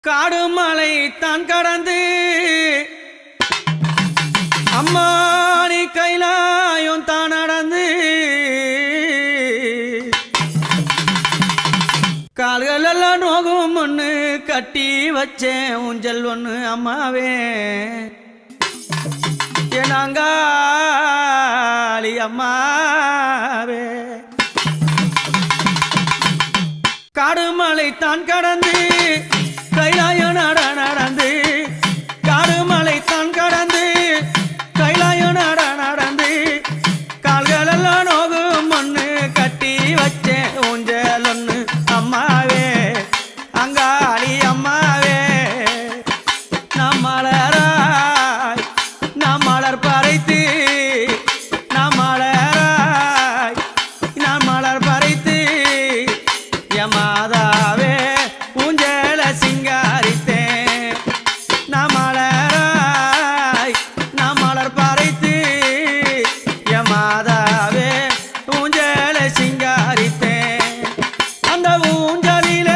காடு மலை தான் கடந்து அம்மானி கைலாயம் தான் நடந்து கால்கள் எல்லாம் நோகும் ஒன்று கட்டி வச்சேன் ஊஞ்சல் ஒன்று அம்மாவே என்னாங்காளி அம்மாவே காடு மலை தான் கடந்து கைலாயம் நடந்து காடு மலை தான் கடந்து கைலாயம் நடந்து கால்கள் எல்லாம் நோகும் ஒன்று கட்டி வச்சேன் ஊஞ்சல் ஒன்று அம்மாவே அங்காளி அம்மாவே நாம் மலராய் நாம் மலர் பறைத்து நாம் மலராய் நாம் மலர் பறைத்து மாதாவே ஊஞ்சல சிங்காரித்தேன் நாம் மலராய் நாம் மலர் பறைத்து மாதாவே ஊஞ்சல சிங்காரித்தேன் அந்த ஊஞ்சலில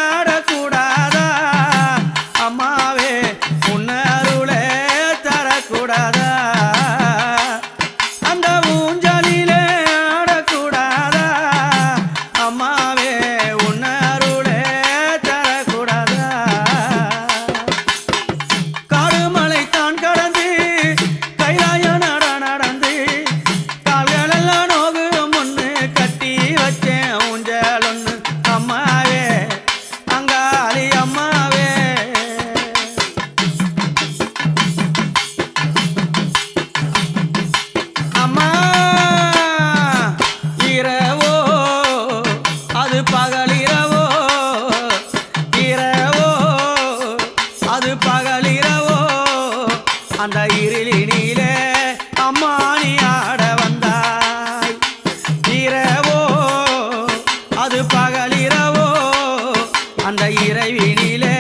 ஆடக்கூடாதா அம்மாவே உன்னருளே தரக்கூடாதா அந்த ஊஞ்சலில ஆடக்கூடாதா அம்மாவே உன்னருளே தரக்கூடாதா காடுமலை தான் கடந்து கைலாயம் நடந்து கால்களெல்லாம் நோகும் ஒன்று கட்டி வச்சேன் ஊஞ்சல் ஒன்று அம்மாவே அங்காளி அம்மாவே அம்மா இரவோ அது பகலிரவோ இரவோ அது பகலிரவோ அந்த இருளினிலே அம்மா நீ ஆட வந்தாய் இரவோ அது பகலிரவோ அந்த இரவினிலே